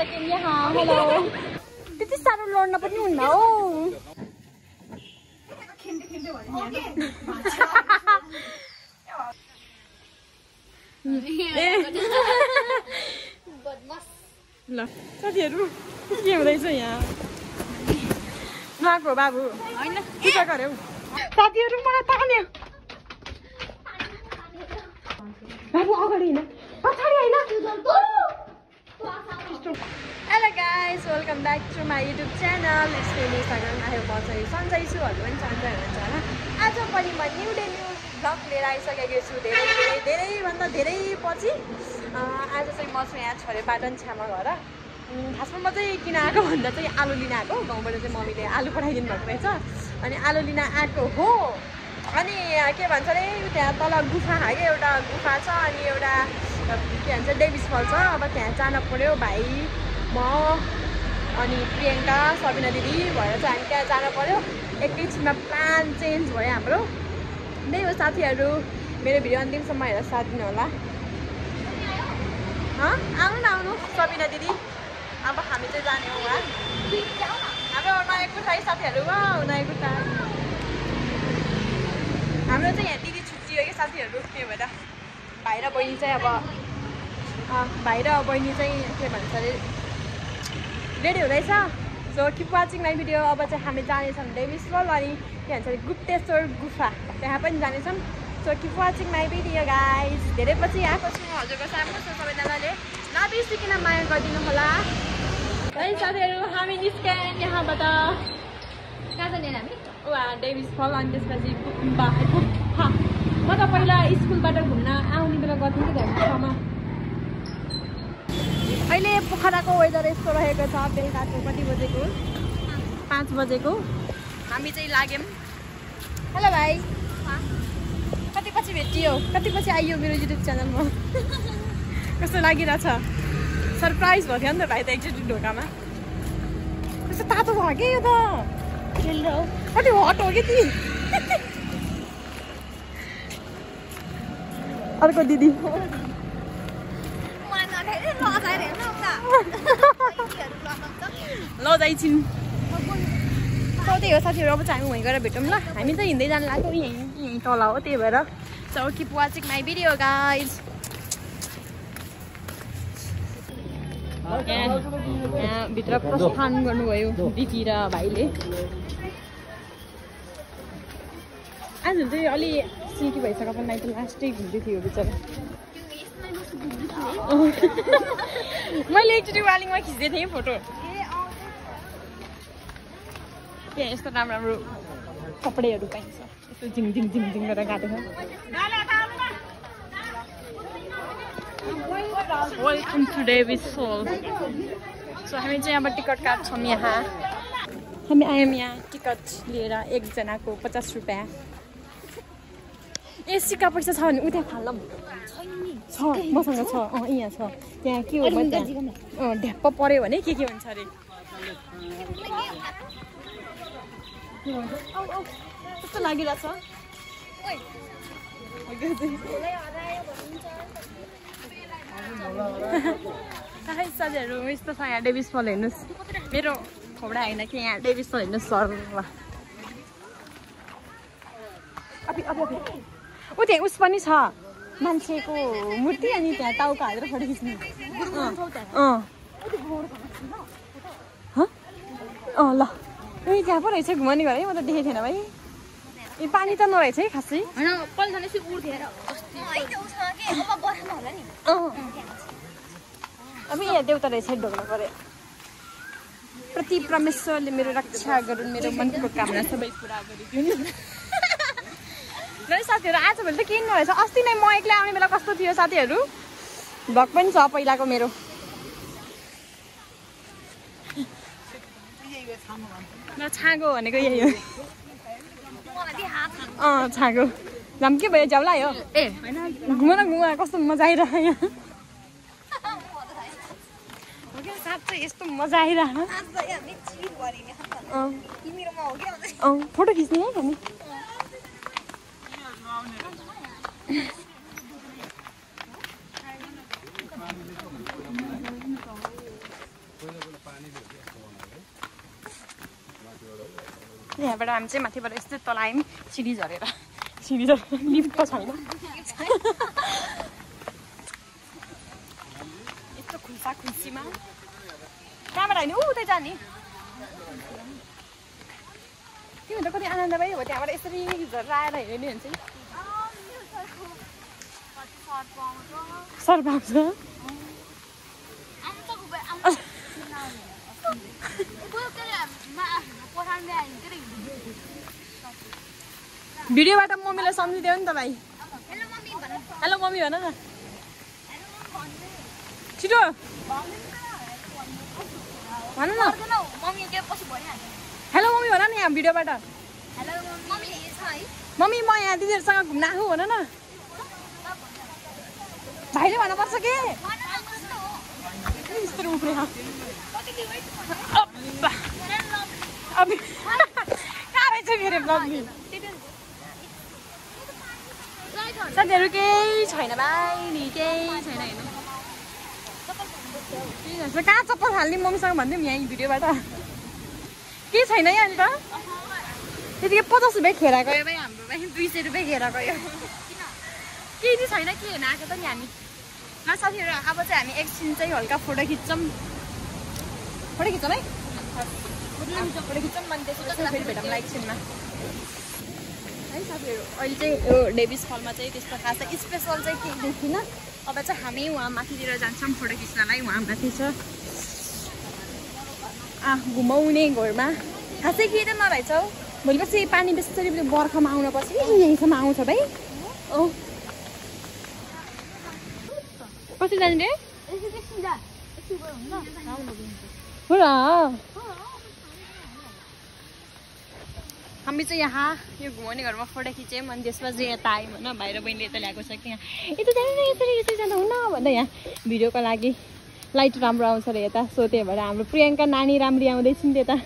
आइसक्यौँ यहाँ हेलो त्यति साह्रो लड्न पनि हुन्न हो ल साथीहरू के हुँदैछ यहाँ नआएको बाबु होइन पूजा गर्यौ साथीहरू मलाई तान्यो बाबु अगाडि होइन पछाडि होइन hello guys welcome back to my YouTube channel Instagram आयो म चाहिँ सन्चै छु हरू पनि सन्चै हुनुहुन्छ होइन आज पनि म न्यू डे न्यू भ्लग लिएर आइसकेको छु धेरैभन्दा धेरै पछि आज चाहिँ म चाहिँ यहाँ छोरेपाटन छ्यामा घर खासमा म चाहिँ किन आएको भन्दा चाहिँ आलु लिन आएको गाउँबाट चाहिँ मम्मीले आलु पठाइदिनु भएको रहेछ अनि आलु लिन आएको हो अनि के भन्छ अरे त्यहाँ तल गुफा खाएको एउटा गुफा छ अनि एउटा के भन्छ डेभिस फल छ अब त्यहाँ जान पर्यो भाइ म अनि प्रियङ्का सबिना दिदी भएर चाहिँ हामी त्यहाँ जान पर्यो एकैछिनमा प्लान चेन्ज भयो हाम्रो त्यही हो साथीहरू मेरो भिडियो अन्तिमसम्म हेरेर साथ दिनु होला आउनु न आउनु सबिना दिदी अब हामी चाहिँ जाने हो वहाँ हाम्रो नयाँ कुर्ता है साथीहरू नयाँ कुर्ता हाम्रो चाहिँ यहाँ दिदी छुट्टी हो कि साथीहरू त्यो भएर भाइ र बहिनी चाहिँ अब भाइ र बहिनी चाहिँ के भन्छ अरे रेडी हुँदैछ so keep watching my video अब चाहिँ हामी जानेछौँ डेभिस फल अनि के भन्छ अरे गुप्तेश्वर गुफा त्यहाँ पनि जानेछौँ so keep watching my video guys धेरै पछि आएको छु हजुरको सामु सो सबैजनाले नबिर्सिकन माया गरिदिनु होला है साथीहरू हामी निस्क्यौँ यहाँबाट कहाँ जाने हामी डेभिस फल अनि त्यसपछि गुम्बा म त पहिला स्कुलबाट घुम्न आउने बेला गर्थेँ कि त्यहाँ अहिले पोखराको वेदर यस्तो रहेको छ बेलुकाको कति बजेको 5 बजेको हामी चाहिँ लाग्यौँ हेलो भाइ कति पछि भेटियो कति पछि आइयो मेरो युट्युब च्यानलमा कस्तो लागिरहेछ सरप्राइज भयो थियो नि त भाइ त एकचोटि ढोकामा कस्तो तातो भयो कि यो त कति हट हो कि ती अर्को दिदी लजाइ छिन् त्यही हो साथीहरू अब चाहिँ हामी वहीँ गएर भेटौँ ल हामी चाहिँ हिँड्दै जानु लाग्यो यहीँ तल हो त्यही भएर so keep watching my video guys यहाँ भित्र प्रस्थान गर्नुभयो दिदी र भाइले आज चाहिँ अलि सिल्की भइसक्यो पनि त लास्टै घुम्दै थियो बिचरा मैले एकचोटि वालिङमा खिच्दै थिएँ फोटो त्यहाँ यस्तो राम्रो राम्रो कपडेहरू पाइन्छ यस्तो झिङ गरेर गएको छ वेलकम टु डेभिस फल सो हामी चाहिँ अब टिकट काट्छौँ यहाँ हामी आयौँ यहाँ टिकट लिएर एकजनाको 50 रुपियाँ ए सिक्का पैसा छ भने उता फालौँ छ मसँग छ यहाँ छ त्यहाँ के हो त्यहाँ ढ्याप्प पऱ्यो भने के हुन्छ अरे कस्तो लागिरहेछ साथीहरू यस्तो छ यहाँ डेभिस फल हेर्नुहोस् मेरो खोडा होइन कि यहाँ डेभिस फल हेर्नुहोस् सर ऊ त्यहाँ उस पनि छ मान्छेको मूर्ति अनि त्यहाँ टाउका हालेर फोटो खिच्ने ल ए त्यहाँ पो रहेछ घुमाउने घर है म त देखेको थिएन भाइ ए पानी त नरहेछ है खासै अब यहाँ देउता रहेछ ढोक्नु पऱ्यो प्रति परमेश्वरले मेरो रक्षा गरून् मेरो मनको कामना सबै पुरा गरिदिनु है साथीहरू आजभोलि त केही नरहेछ अस्ति नै म एक्लै आउने बेला कस्तो थियो साथीहरू भ्लग पनि छ पहिलाको मेरो छाँगो भनेको यही हो छाँगो झम् के भयो जाउला यो ए घुमा कस्तो मजा आइरह यहाँ साँच्चै यस्तो मजा आइरह फोटो खिच्ने है हामी यहाँबाट हामी चाहिँ माथिबाट यस्तै तल आयौँ सिडी झरेर लिफ्ट पो छैन यस्तो खुल्सा खुल्सीमा कहाँबाट होइन उतै जाने तिमी त कति आनन्दमय हो त्यहाँबाट यसरी झरेर आएर हेर्ने हुन्छ नि सर पाउँछ भिडियोबाट मम्मीलाई सम्झिदेऊ नि त भाइ हेलो मम्मी भन न छिटो भन न हेलो मम्मी भन न यहाँ भिडियोबाट मम्मी म यहाँ दिदीहरूसँग घुम्न आएको भन न भाइले भन्नुपर्छ के यस्तो उफ्रे कारै छ मेरो ब्लगले साथीहरू केही छैन भाइ नि केही छैन हेर्नु कहाँ चप्पल हाल्ने मम्मीसँग भनिदिउँ यहाँ भिडियोबाट केही छैन है अन्त त्यतिकै 50 रुपियाँ खेर गयो भाइ हाम्रो भाइ 200 रुपियाँ खेर गयो केही चाहिँ छैन के हेर्न आएको त नि हामी ल साथीहरू अब चाहिँ हामी एकछिन चाहिँ हल्का फोटो खिच्छौँ है फोटो खिच्छौँ अनि त्यसपछि फेरि भेटौँला एकछिनमा है साथीहरू अहिले चाहिँ यो डेभिस फलमा चाहिँ त्यस्तो खास स्पेसल चाहिँ केही देखिनँ अब चाहिँ हामी उहाँ माथितिर जान्छौँ फोटो खिच्नलाई उहाँ माथि छ घुमाउने घरमा खासै केही त नरहेछ हौ भोलि पछि पानी बेसी बर्खामा आउनुपर्छ कि यहीँसम्म आउँछ भाइ कति जाने रे हो र हामी चाहिँ यहाँ यो घुमाउने घरमा फोटो खिच्यौँ अनि त्यसपछि यता आयौँ होइन भाइ र बहिनीले यता ल्याएको छ कि यहाँ यता जानु न यसरी जाँदा हुन्न भन्दा यहाँ भिडियोको लागि लाइट राम्रो आउँछ अरे यता सो त्यही भएर हाम्रो प्रियङ्का नानी राम्री आउँदैछ नि त्यता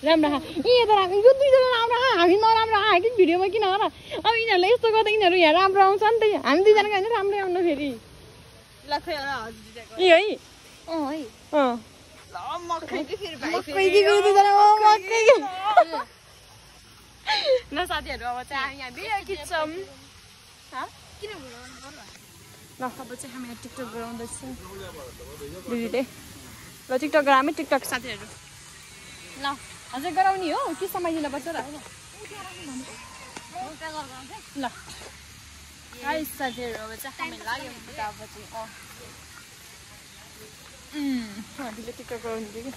राम्रो यता राम्रो यो दुईजना राम्रो हामी नराम्रो आयो कि भिडियोमा किन हो र अब यिनीहरूले यस्तो गर्दा यिनीहरू यहाँ राम्रो आउँछ नि त हामी दुईजनाको होइन राम्रै आउनु फेरि है ल साथीहरू अब चाहिँ हामी यहाँ भिडियो खिच्छौँ ल अब चाहिँ हामी यहाँ टिकटक गराउँदैछौँ दिदीले ल टिकटक गराएँ टिकटक साथीहरू ल हजुर गराउने हो के समाइदिनु पर्छ र ल साथीहरू अब चाहिँ हामी लाग्यो दिदीले टिकटक गराउनु थियो कि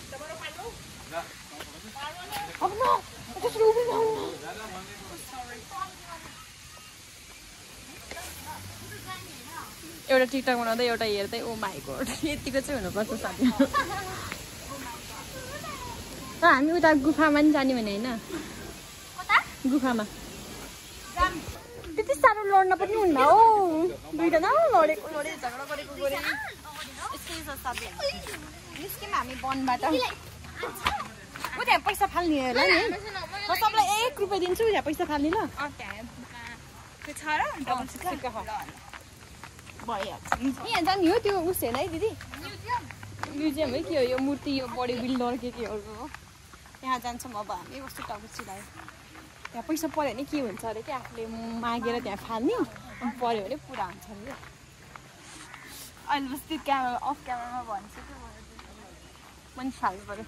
एउटा टिकटक बनाउँदै एउटा हेर्दै ओ माई गॉड यतिको चाहिँ हुनुपर्छ साथीहरू र हामी उता गुफामा नि जाने भने होइन गुफामा त्यति साह्रो लड्न पनि हुन्न हो दुईजना लडेको झगडा गरेको निस्क्यौँ हामी वनबाट ऊ त्यहाँ पैसा फाल्ने होला नि म सबलाई 1 रुपियाँ दिन्छु त्यहाँ पैसा फाल्ने ल यहाँ जाने हो त्यो उस हेर्न है दिदी म्युजियम है के हो यो मूर्ति यो बडी बिल्डर के-केहरू हो त्यहाँ जान्छौँ अब हामी कस्तो टाउको चिलायो त्यहाँ पैसा पऱ्यो भने के हुन्छ अरे क्या आफूले मागेर त्यहाँ फाल्ने अनि पऱ्यो भने पुरा हुन्छ अरे अहिले बस त्यो क्यामेरा अफ क्यामेरामा भन्छु पनि फाल्नु पऱ्यो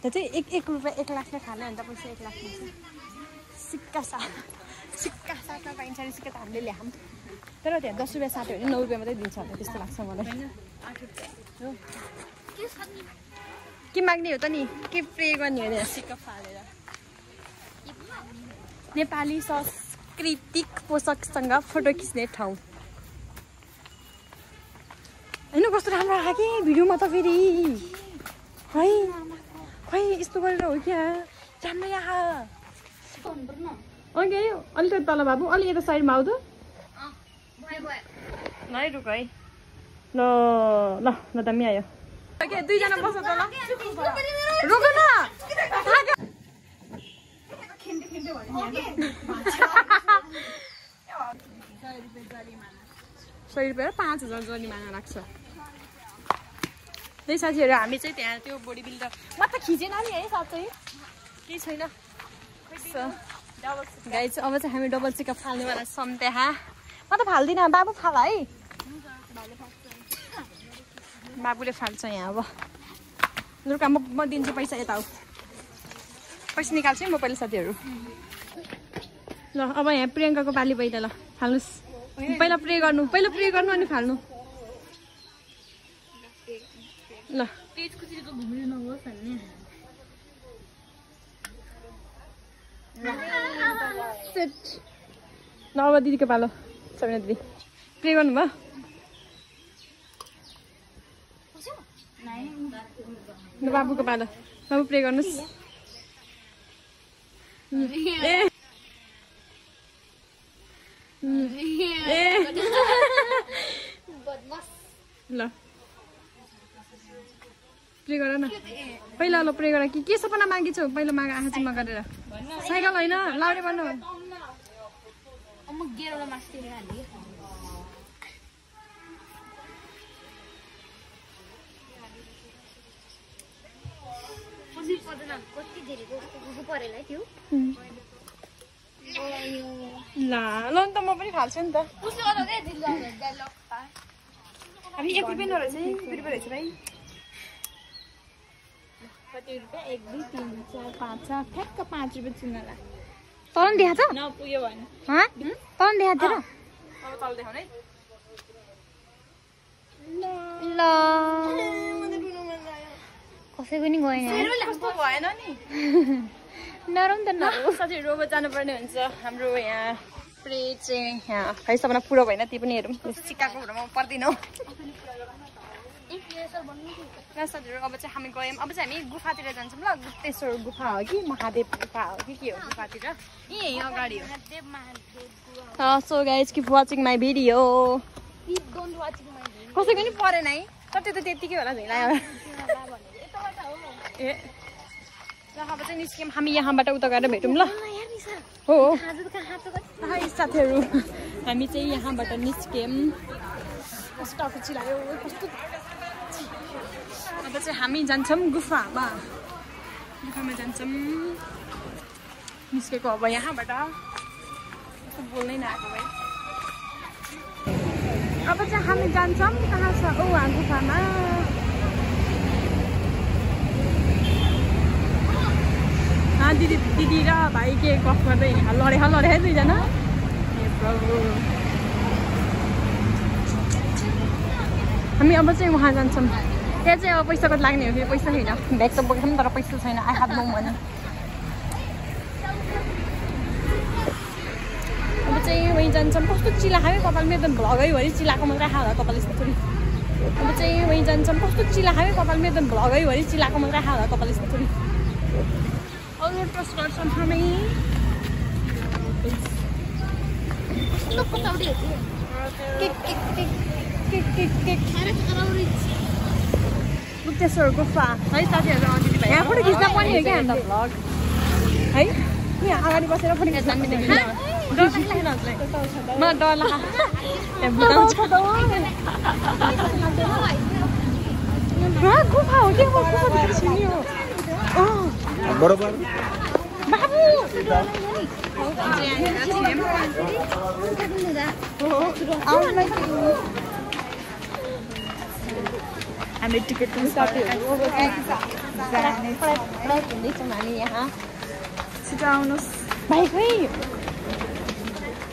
त्यहाँ चाहिँ 1 रुपियाँ 1 लाखमा फाल्यो भने त पैसा 1 लाख दिन्छ सिक्का साथमा पाइन्छ अरे सिक्का त हामीले ल्याऊँ तर त्यहाँ 10 रुपियाँ साट्यो भने 9 रुपियाँ मात्रै दिन्छ होला त्यस्तो लाग्छ मलाई के माग्ने हो त नि के प्रे गर्ने हो त्यहाँ सिक्का फालेर नेपाली सांस्कृतिक पोसाकसँग फोटो खिच्ने ठाउँ होइन कस्तो राम्रो आएको कि भिडियोमा त फेरि है खै यस्तो गरेर हो क्या राम्रो यहाँ अघि अलिक तल बाबु अलि यता साइडमा आऊ त ल है रुक है ल ल ल दामी आयो दुईजना बस्छ त ल रुक न 100 रुपियाँ 5000 जरिमाना लाग्छ। त्यही साथीहरू हामी चाहिँ त्यहाँ त्यो बडी बिल्डर म त खिचेन नि है साँच्चै केही छैन। गाइस अब चाहिँ हामी डबल चिकन फाल्नेवाला छौँ त्यहाँ। म त फाल्दिनँ बाबु फाल है। बाबुले फाल्छ यहाँ अब लुका म दिन्छु पैसा यता हो पैसा निकाल्छु म पहिला साथीहरू। ल अब यहाँ प्रियङ्काको पाली पहिला ल फाल्नुहोस्। पहिला प्रे गर्नु अनि फाल्नु ल। ल अब दिदीको पालो सबिना दिदी प्रे गर्नुभयो। ल बाबुको पालो बाबु प्रे गर्नुहोस्। ल प्रे गर न पहिला। ल प्रे गर के सपना मागिछौ पहिला माग आँखामा गरेर। साइकल होइन लाउने भन्नु। ल नि त म पनि फाल्छु नि त। हामी 1 रुपियाँ नरहेछ 1 रुपियाँ रहेछ भाइ। कति रुपियाँ 1 2 3 4 5 6 ठ्याक्क 5 रुपियाँ चिन्नला। तल देखा छ नपुग्यो भने तल देखा थियो र अब तल देखाउन है। ल कसै पनि गएन भएन नि नरौ त नरौ। साथीहरू अब जानुपर्ने हुन्छ हाम्रो यहाँ प्रे चाहिँ यहाँ खै सपना पुरो भएन ती पनि हेरौँ। चिकाको म पर्दिनँ। साथीहरू अब चाहिँ हामी गयौँ। अब चाहिँ हामी गुफातिर जान्छौँ ल। गुप्तेश्वर गुफा हो कि महादेव गुफा हो कि के हो गुफातिर यही अगाडि हो। So guys keep watching my video. कसैको नि परेन है तर त्यो त त्यतिकै होला झै लाग्यो। ए ल अब चाहिँ निस्क्यौँ हामी यहाँबाट उता गएर भेटौँ ल। हो साथीहरू हामी चाहिँ यहाँबाट निस्क्यौँ। कस्तो खुसी लाग्यो कस्तो। अब चाहिँ हामी जान्छौँ गुफामा जान्छौँ निस्केको अब यहाँबाट। बोल्नै नआएको भाइ। अब चाहिँ हामी जान्छौँ कहाँ छ वहाँ गुफामा। दिदी र भाइ के गफ गर्दै लडे है दुईजना। ए प्रभु हामी अब चाहिँ वहाँ जान्छौँ। त्यहाँ चाहिँ अब पैसा कति लाग्ने हो कि पैसा छैन। ब्याग त बोकेको तर पैसा छैन। I have no money. अब चाहिँ वहीँ जान्छौँ। कस्तो चिला खायो कपाल मेरो त भ्लगैभरि चिलाएको मात्रै खायो होला कपाल यस्तो थोरै। अब चाहिँ वहीँ जान्छौँ। कस्तो चिला खायो कपाल मेरो त भ्लगैभरि चिलाएको मात्रै खायो होला कपाल यस्तो थोरै। अरू ट्रस्ट गर्छौँ हामी। गुप्तेश्वर गुफा है साथीहरू। यहाँबाट खिच्न पनि हो क्या हाम्रो भ्लग है। यहाँ अगाडि बसेर पनि खिच्न मिल्दैन। मलाई डर गुफा हो कि बरोबर बाबु हामी टिकट पनि हुँदैछौँ हामी यहाँ। छिटो आउनुहोस् भाइ। खै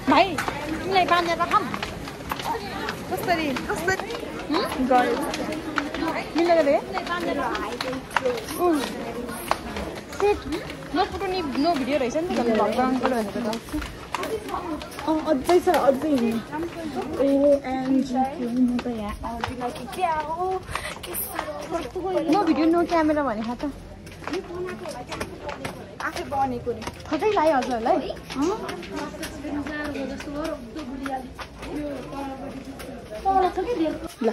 भाइ तिमीलाई बाँधेर खाऊँ कसरी गयो मिलेर नो फोटो नो भिडियो रहेछ नि त भ्लग बनाउनु पर्यो भनेर अझै छ अझै नो भिडियो नो क्यामेरा भने त आफै बनेको नि खतै लाग्यो हजुरहरूलाई। ल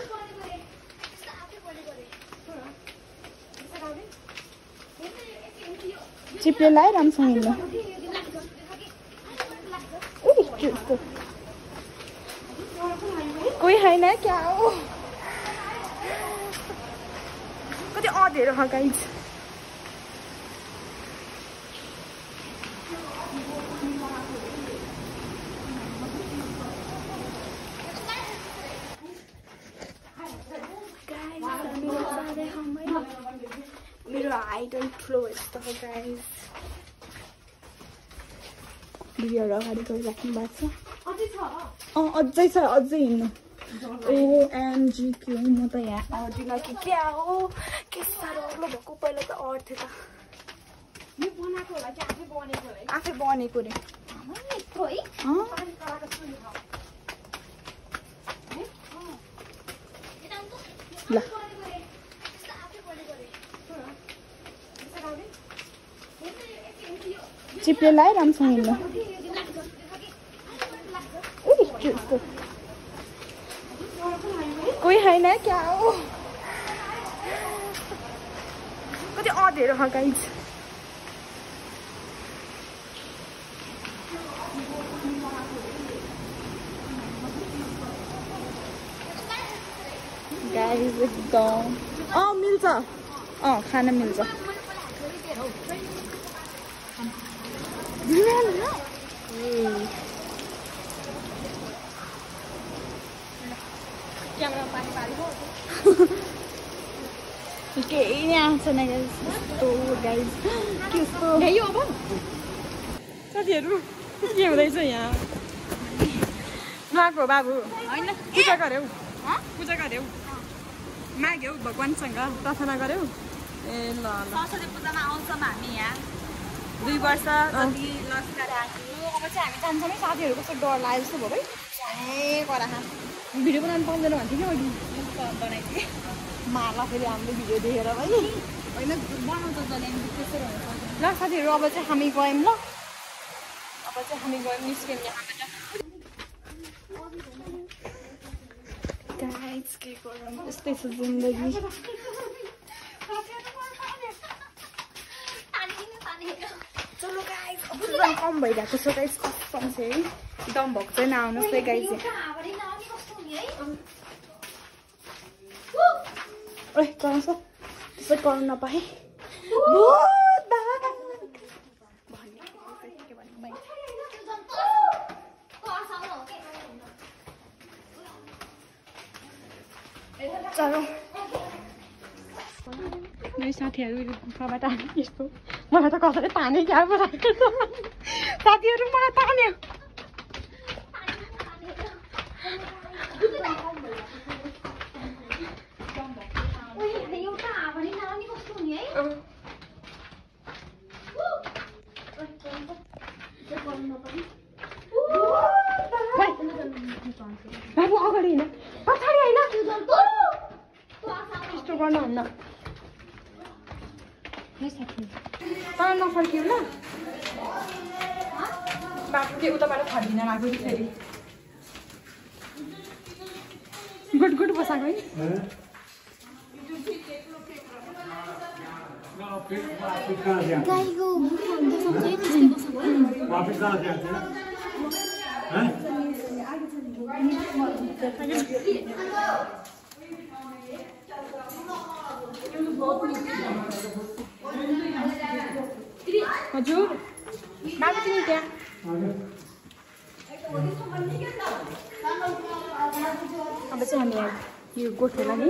चिप्ले लायो राम्रोसँग ल। कोही छैन क्या हो कति अँधेरो छ गाइज मेरो हाइट अलिक ठुलो भएछ गाइज भिडियोहरू अगाडि गरिराख्नु भएको छ अझै छ अझै हिँड्नु ओएमजी क्यू म त यहाँ अड्दिनँ कि क्या हो के साह्रो अग्लो भएको पहिला त अड्थ्यो त आफै बनेको रे ल चिप्ले लाए राम्रोसँग हिँड्नु कोही छैन क्या हो कति अँधेरो छ गाइज गाइज एकदम मिल्छ खाना मिल्छ केही आएको छैन गाइज कस्तो साथीहरू के हुँदैछ यहाँ उहाँको बाबु होइन पूजा गर्यौ माग्यौ भगवान्सँग प्रार्थना गर्यौ ए ल सरस्वती पूजामा आउँछौँ हामी यहाँ 2 वर्ष जति लस्कर आएको अब चाहिँ हामी जान्छौँ है साथीहरू कस्तो डर लाग्यो जस्तो भयो है करा भिडियो बनाउनु पाउँदैन भन्थ्यो कि मैले बनाइदिएँ मार्ला फेरि हामीले भिडियो देखेर पनि होइन बनाउँछ जसले त्यसै हुन्छ ल साथीहरू अब चाहिँ हामी गयौँ ल अब चाहिँ हामी गयौँ निस्क्यौँ यहाँबाट गाइस के गरौँ यस्तै छ जिन्दगी चलो गाइस अक्सिजन कम भइरहेको छ गाइस कसम छ है दम भएको चाहिँ नआउनुहोस् है गाइस ओइ कराउँछ त्यसै कराउन नपाएँ चलो मेरो साथीहरू गुफाबाट यस्तो मलाई त कसैले ताने क्या पठाएको साथीहरू मलाई तान्यो बाबु अगाडि होइन पछाडि होइन यस्तो गर्नुहुन्न तर नफर्क्यौ ल बाटो के उताबाट फर्किन लाग्यो कि फेरि गुड गुड बसाएको है गाईको वापस कहाँ जाते हैं हजुर बाबु तिमी त्यहाँ अब चाहिँ हामी यो गोठेला नि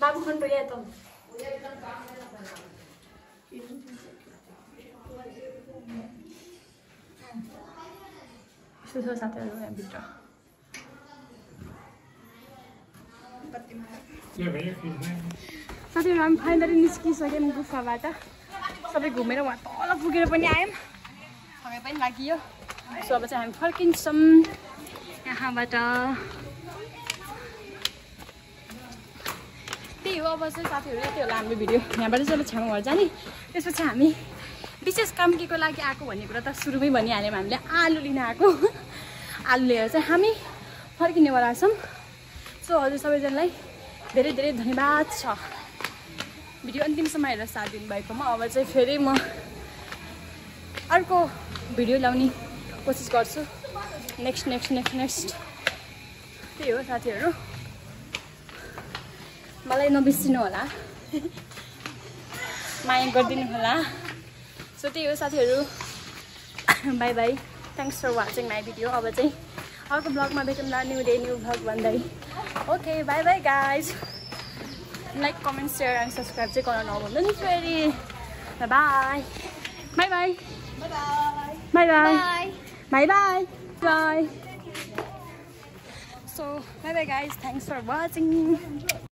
बाबु खण्ड या त सुसो साथीहरू यहाँभित्र साथीहरू हामी फाइनली निस्किसक्यौँ गुफाबाट सबै घुमेर वहाँ तल पुगेर पनि आयौँ समय पनि लागियो सो अब चाहिँ हामी फर्किन्छौँ यहाँबाट त्यही हो अब चाहिँ साथीहरू यति होला हाम्रो भिडियो यहाँबाट चाहिँ अब छेउमा घर जाने त्यसपछि हामी विशेष काम के को लागि आएको भन्ने कुरा त सुरुमै भनिहाल्यौँ हामीले आलु लिन आएको आलु लिएर चाहिँ हामी फर्किनेवाला छौँ सो हजुर सबैजनालाई धेरै धेरै धन्यवाद छ भिडियो अन्तिमसम्म हेरेर साथ दिनुभएकोमा अब चाहिँ फेरि म अर्को भिडियो ल्याउने कोसिस गर्छु नेक्स्ट त्यही हो साथीहरू मलाई नबिर्सिनु होला माया गरिदिनु होला सो त्यही हो साथीहरू bye bye thanks for watching my video अब चाहिँ अर्को ब्लगमा भेटौँला न्यू डे न्यू ब्लग भन्दै okay bye bye guys like comment share and subscribe चाहिँ गर्न नभन्नु नि फेरि bye bye bye bye bye bye bye bye so bye bye guys thanks for watching